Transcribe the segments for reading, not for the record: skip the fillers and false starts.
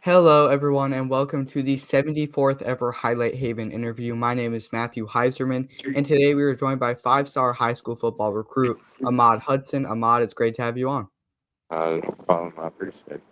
Hello, everyone, and welcome to the 74th ever Highlight Haven interview. My name is Matthew Heiserman, and today we are joined by five-star high school football recruit Ahmad Hudson. Ahmad, it's great to have you on. No problem. I appreciate it.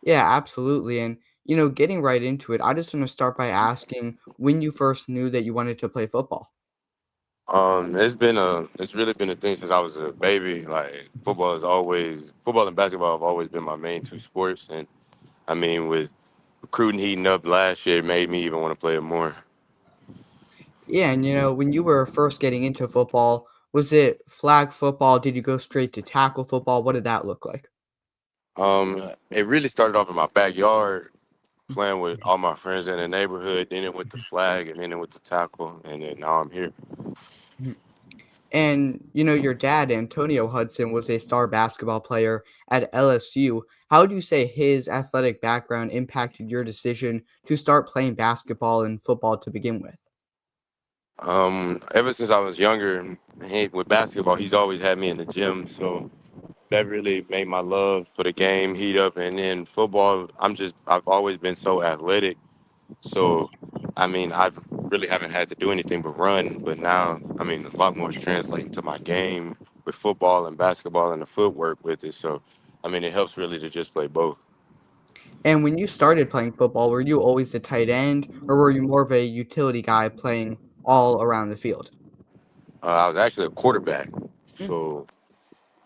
Yeah, absolutely. And, getting right into it, I just want to start by asking when you first knew that you wanted to play football. It's really been a thing since I was a baby. Like football and basketball have always been my main two sports, and I mean with recruiting heating up last year, it made me even want to play it more. Yeah, and, when you were first getting into football, was it flag football? Did you go straight to tackle football? What did that look like? It really started off in my backyard, playing with all my friends in the neighborhood. Then it went to flag, and then it went to tackle, and then now I'm here. And, your dad, Antonio Hudson, was a star basketball player at LSU. How would you say his athletic background impacted your decision to start playing basketball and football to begin with? Ever since I was younger, with basketball, he's always had me in the gym, so that really made my love for the game heat up. And then football, I've always been so athletic. So, I mean, I really haven't had to do anything but run. But now, I mean, a lot more is translating to my game with football and basketball and the footwork with it. So, I mean, it helps really to just play both. And when you started playing football, were you always a tight end, or were you more of a utility guy playing all around the field? I was actually a quarterback. Mm, So,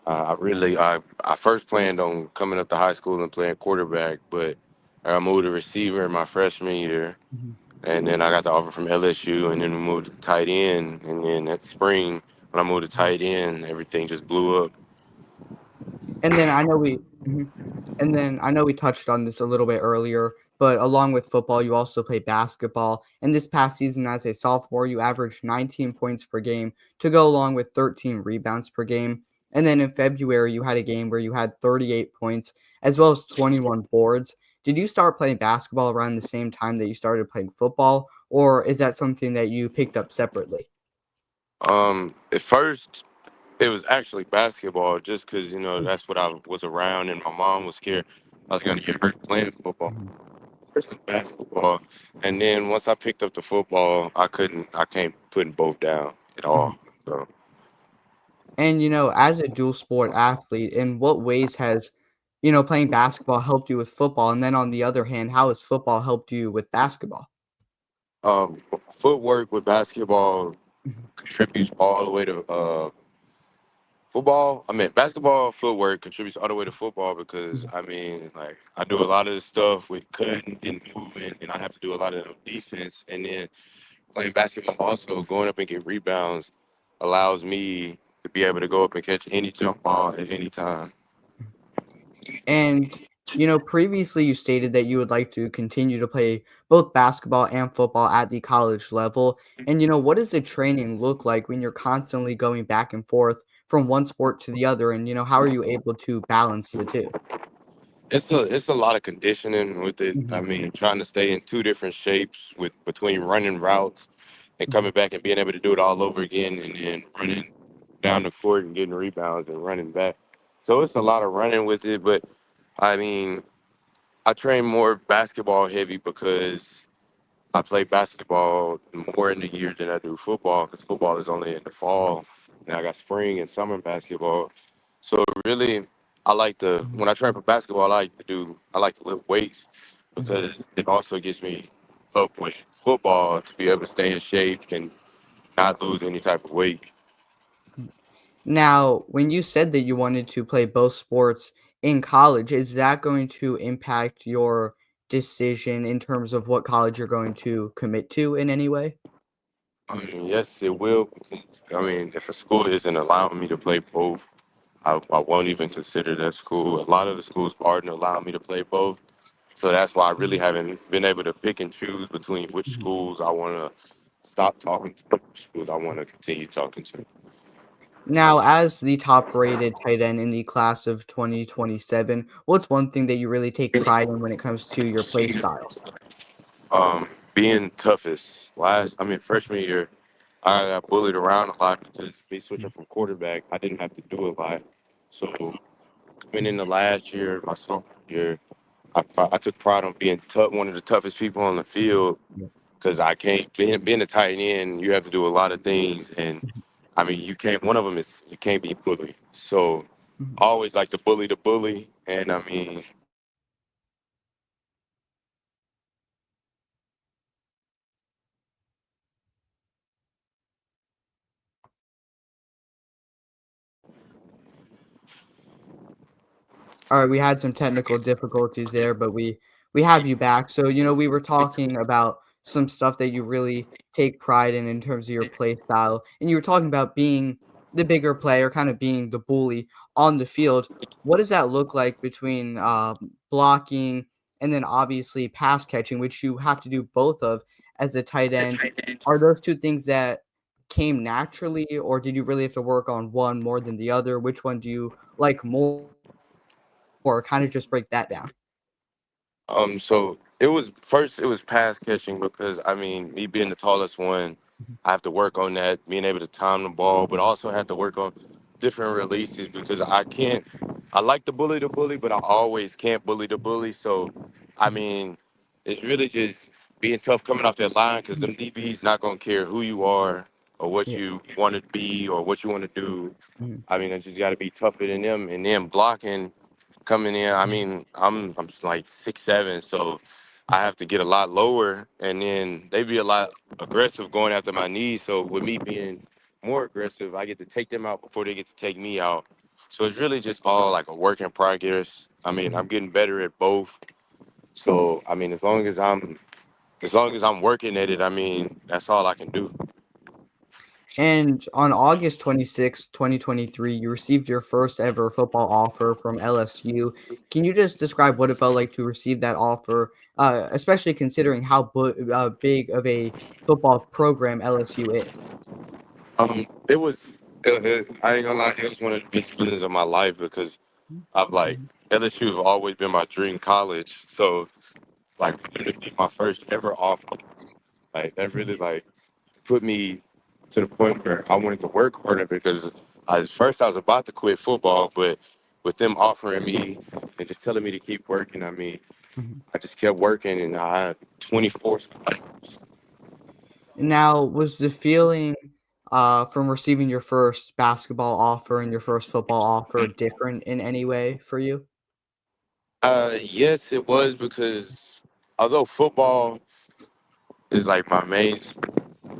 I first planned on coming up to high school and playing quarterback, but I moved to receiver in my freshman year. mhm. And then I got the offer from LSU, and then we moved to tight end. And then that spring, when I moved to tight end, everything just blew up. And then I know we mhm. And then I know we touched on this a little bit earlier, but along with football, you also play basketball. And this past season, as a sophomore, you averaged 19 points per game to go along with 13 rebounds per game. And then in February, you had a game where you had 38 points as well as 21 boards. Did you start playing basketball around the same time that you started playing football, or is that something that you picked up separately? At first, it was actually basketball, just because that's what I was around, and my mom was scared I was gonna get hurt playing football. Mhm. First was basketball, and then once I picked up the football, I can't put both down at Mhm. all. So. And, as a dual sport athlete, in what ways has, playing basketball helped you with football? And then on the other hand, how has football helped you with basketball? Footwork with basketball Mhm, contributes all the way to football. I mean, basketball footwork contributes all the way to football because mhm. I mean, like I do a lot of the stuff with cutting and moving, and I have to do a lot of defense. And then playing basketball, also going up and get rebounds, allows me to be able to go up and catch any jump ball at any time. And, previously you stated that you would like to continue to play both basketball and football at the college level. And, what does the training look like when you're constantly going back and forth from one sport to the other? And, how are you able to balance the two? It's a lot of conditioning with it. I Mhm, mean, trying to stay in two different shapes with between running routes and mhm. coming back and being able to do it all over again, and then running down the court and getting rebounds and running back. So it's a lot of running with it, but I mean, I train more basketball heavy because I play basketball more in the year than I do football because football is only in the fall. And I got spring and summer basketball. So really, when I train for basketball, I like to lift weights Mhm. because it also gets me up with football to be able to stay in shape and not lose any type of weight. Now, when you said that you wanted to play both sports in college, is that going to impact your decision in terms of what college you're going to commit to in any way? Yes, it will. I mean, if a school isn't allowing me to play both, I won't even consider that school. A lot of the schools aren't allowing me to play both. So that's why I really Mhm, haven't been able to pick and choose between which mhm. schools I want to stop talking to, which schools I want to continue talking to. Now, as the top-rated tight end in the class of 2027, what's one thing that you really take pride in when it comes to your play style? Being toughest. I mean, freshman year, I got bullied around a lot because me switching from quarterback, I didn't have to do a lot. So coming in the last year, my sophomore year, I took pride on being tough, one of the toughest people on the field Yeah. because I can't being a tight end. You have to do a lot of things, and I mean you can't. One of them is you can't be bullied. So Mhm. I always like to bully the bully, and I mean All right, we had some technical difficulties there, but we have you back. So, we were talking about some stuff that you really take pride in terms of your play style, and you were talking about being the bigger player, kind of being the bully on the field. What does that look like between blocking and then obviously pass catching, which you have to do both of as a tight end? Are those two things that came naturally, or did you really have to work on one more than the other? Which one do you like more? Or kinda just break that down. So it was pass catching because I mean, me being the tallest one, Mhm, I have to work on that, being able to time the ball, but also have to work on different releases because I can't. I like to bully the bully, but I always can't bully the bully. So, I mhm, mean, it's really just being tough coming off that line because mhm, them DBs not gonna care who you are or what yeah, you want to be or what you want to do. mhm, I mean, I just got to be tougher than them, and then blocking coming in. I mhm, mean, I'm like 6'7", so I have to get a lot lower, and then they be a lot aggressive going after my knees. So with me being more aggressive, I get to take them out before they get to take me out. So it's really just all like a work in progress. I mean, mhm. I'm getting better at both. So I mean, as long as I'm working at it, I mean, that's all I can do. And on August 26, 2023, you received your first ever football offer from LSU. Can you just describe what it felt like to receive that offer, especially considering how big of a football program LSU is? It was. I ain't gonna lie, it was one of the best feelings of my life because Mhm, I've like mhm, LSU have always been my dream college. So like for them to be my first ever offer, like that mhm, really like put me to the point where I wanted to work harder because I was about to quit football, but with them offering me and just telling me to keep working, I mean, mhm. I just kept working and I had 24. Now, was the feeling, from receiving your first basketball offer and your first football offer different in any way for you? Yes, it was because although football is like my main,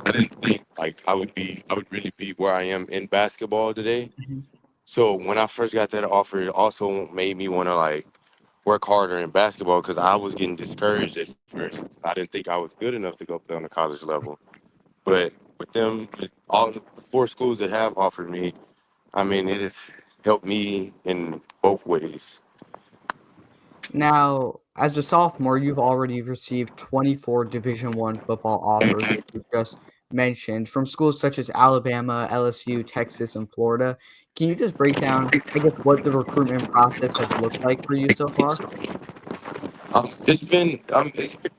I didn't think like I would really be where I am in basketball today. Mhm, So when I first got that offer, it also made me want to like work harder in basketball because I was getting discouraged at first. I didn't think I was good enough to go play on the college level. But with them, with all the four schools that have offered me, I mean, it has helped me in both ways. Now, as a sophomore, you've already received 24 Division I football offers, which you just mentioned, from schools such as Alabama, LSU, Texas, and Florida. Can you just break down, I guess, what the recruitment process has looked like for you so far? It's been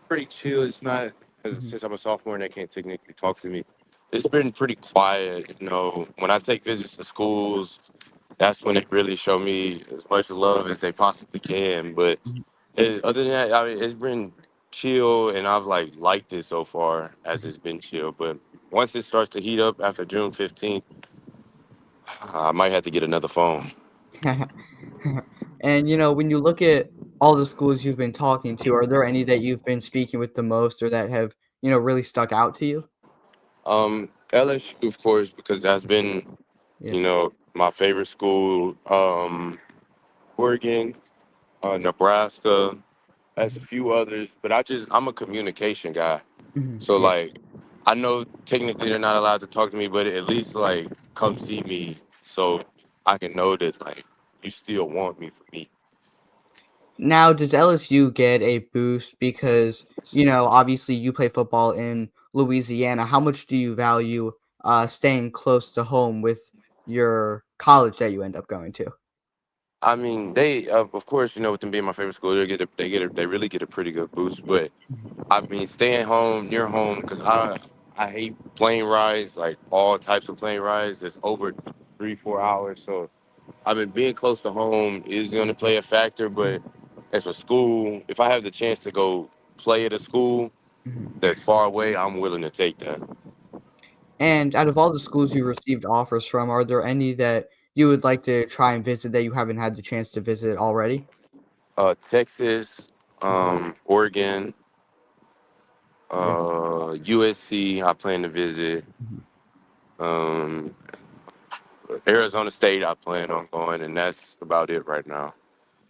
pretty chill. It's not because Mhm, since I'm a sophomore and they can't technically talk to me, it's been pretty quiet. You know, when I take visits to schools, that's when they really show me as much love as they possibly can. But mhm, other than that, I mean, it's been chill, and I've like liked it so far as mhm. it's been chill. But once it starts to heat up after June 15th, I might have to get another phone. And, when you look at all the schools you've been talking to, are there any that you've been speaking with the most or that have, really stuck out to you? LSU, of course, because that's been, Yeah. you know, my favorite school. Oregon, Nebraska, as a Mhm, few others, but I'm a communication guy. mhm, So yeah. like I know technically they're not allowed to talk to me, but at least like come see me so I can know that like you still want me for me. Now, does LSU get a boost because, obviously you play football in Louisiana? How much do you value staying close to home with your college that you end up going to? I mean, they of course, you know, with them being my favorite school, they really get a pretty good boost. But Mhm, I mean, staying home near home because I hate plane rides, like all types of plane rides. That's over 3 4 hours. So I mean, being close to home is going to play a factor, but if a school, if I have the chance to go play at a school Mhm. that's far away, I'm willing to take that. And out of all the schools you received offers from, are there any that you would like to try and visit that you haven't had the chance to visit already? Texas, Mhm, Oregon, yeah, USC, I plan to visit. mhm, Um, Arizona State, I plan on going, and that's about it right now.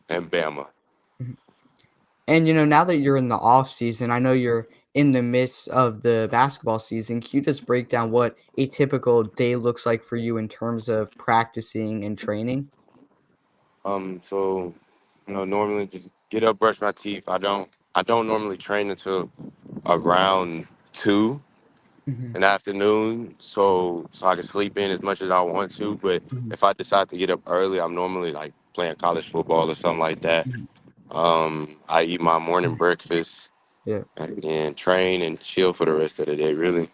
And Bama. mhm. And, now that you're in the off season, I know you're in the midst of the basketball season. Can you just break down what a typical day looks like for you in terms of practicing and training? So normally just get up, brush my teeth. I don't normally train until around 2 Mhm, in the afternoon, so I can sleep in as much as I want to. But mhm, if I decide to get up early, I'm normally like playing college football or something like that. mhm, I eat my morning mhm. breakfast Yeah. and then train and chill for the rest of the day. Really,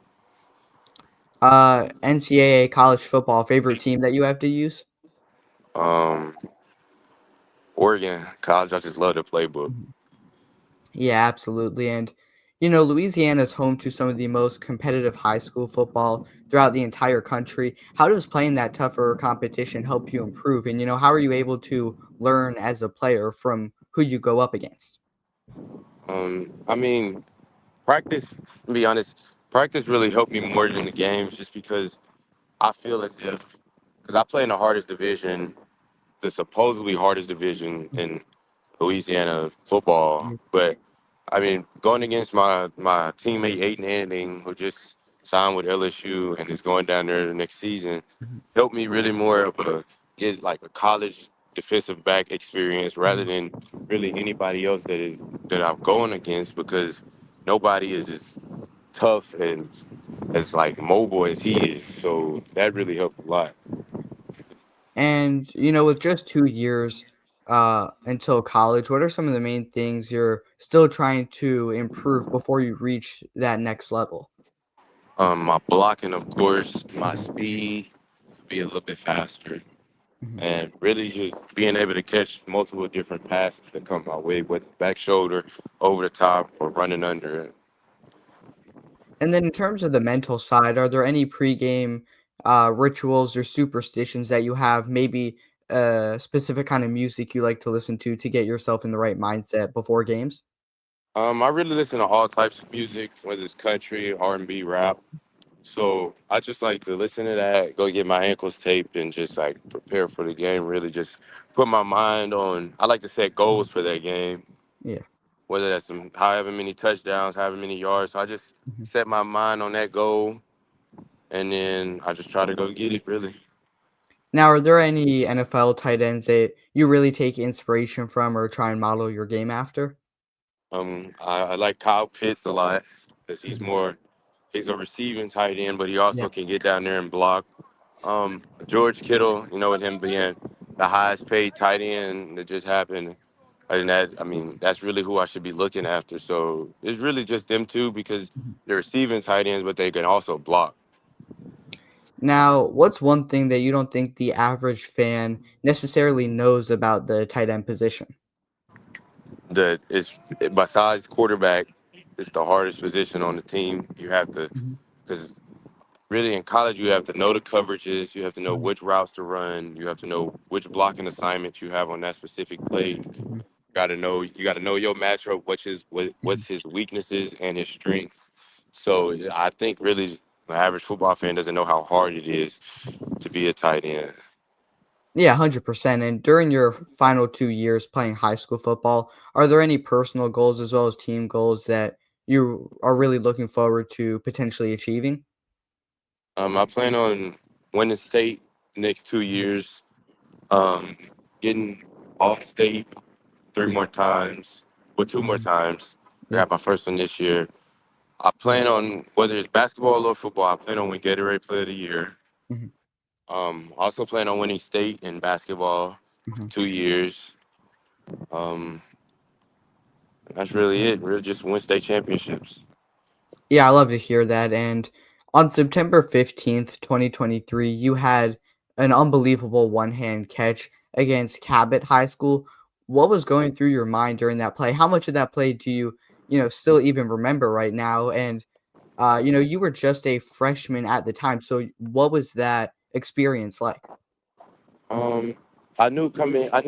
NCAA college football favorite team that you have to use? um, Oregon college. I just love the playbook. Mhm. Yeah, absolutely. And, Louisiana is home to some of the most competitive high school football throughout the entire country. How does playing that tougher competition help you improve? And, how are you able to learn as a player from who you go up against? I mean, practice. To be honest, practice really helped me more than the games, just because I feel as if because I play in the hardest division, the supposedly hardest division Mhm, in Louisiana football. mhm, But I mean, going against my teammate Aiden Anning, who just signed with LSU and is going down there the next season, mhm, helped me really more of a get like a college defensive back experience rather mhm. than really anybody else that I'm going against, because nobody is as tough and as like mobile as he is. So that really helped a lot. And, with just 2 years until college, what are some of the main things you're still trying to improve before you reach that next level? My blocking, of course, my Mhm, speed, be a little bit faster, mhm. and really just being able to catch multiple different passes that come my way, whether back shoulder, over the top, or running under it. And then in terms of the mental side, are there any pregame, rituals or superstitions that you have? Maybe a specific kind of music you like to listen to get yourself in the right mindset before games? I really listen to all types of music, whether it's country, R&B, rap. So I just like to listen to that, go get my ankles taped, and just like prepare for the game. Really, just put my mind on. I like to set Mhm. goals for that game, Yeah. whether that's some however many touchdowns, however many yards. So I just Mhm. set my mind on that goal, and then I just try to go get it. Really, Now, are there any NFL tight ends that you really take inspiration from or try and model your game after? I like Kyle Pitts a lot because Mhm. he's a receiving tight end, but he Yeah. also can get down there and block. George Kittle, with him being the highest paid tight end that just happened. And that, I mean, that's really who I should be looking after. So it's really just them two, because Mhm. they're receiving tight ends, but they can also block. Now, what's one thing that you don't think the average fan necessarily knows about the tight end position? That is, besides quarterback, it's the hardest position on the team. You have to, Mhm. because really in college, you have to know the coverages, you have to know Mhm. which routes to run, you have to know which blocking assignments you have on that specific play. Mhm. You got to know your matchup, what's Mhm. his weaknesses and his strengths. So I think really the average football fan doesn't know how hard it is to be a tight end. Yeah, 100%. And during your final 2 years playing high school football, are there any personal goals as well as team goals that you are really looking forward to potentially achieving? I plan on winning state next 2 years, um, getting all state 3 more times, well, two more Mhm. times. I Yeah. got my first one this year. I plan on, whether it's basketball or football, I plan on winning Gatorade Player of the Year. Mhm. Also plan on winning state in basketball Mhm. 2 years. Um, that's really it. Really just win state championships. Yeah, I love to hear that. And on September 15th, 2023, you had an unbelievable one-hand catch against Cabot High School. what was going through your mind during that play? How much of that play do you, still even remember right now? And, you were just a freshman at the time, so what was that experience like? Um, I knew coming. I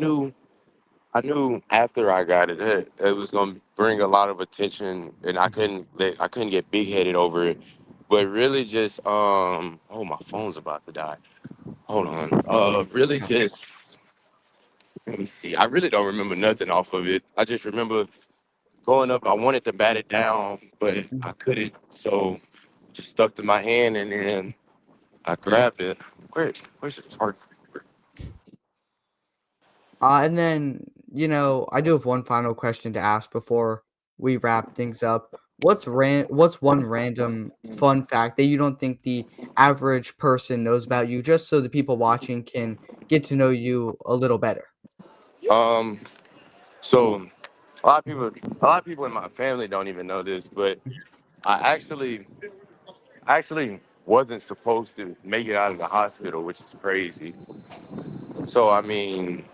knew after I got it that it was gonna bring a lot of attention, and I couldn't get big headed over it. But really, just oh, my phone's about to die. Hold on. Really Yeah. just let me see. I really don't remember nothing off of it. I just remember going up. I wanted to bat it down, but Mhm. I couldn't. So just stuck to my hand, and then I grabbed it. Where's the target? And then, I do have one final question to ask before we wrap things up. What's one random fun fact that you don't think the average person knows about you, just so the people watching can get to know you a little better? Um, so a lot of people in my family don't even know this, but I actually wasn't supposed to make it out of the hospital, which is crazy. So I mean,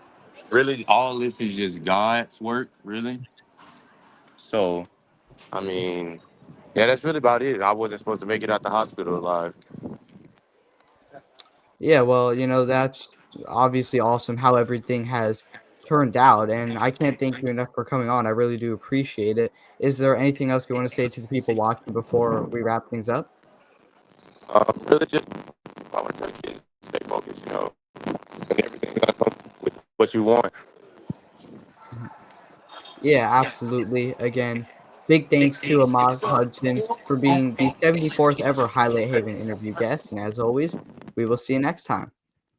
really, all this is just God's work, really. So I mean, yeah, that's really about it. I wasn't supposed to make it out the hospital alive. Yeah, well, that's obviously awesome how everything has turned out, and I can't thank you enough for coming on. I really do appreciate it. Is there anything else you want to say to the people watching before we wrap things up? Really, just I want to get stay focused, and everything with what you want. Mhm. Yeah, absolutely. Again, big thanks to Ahmad Hudson for being the 74th ever Highlight Haven interview guest, and as always, we will see you next time.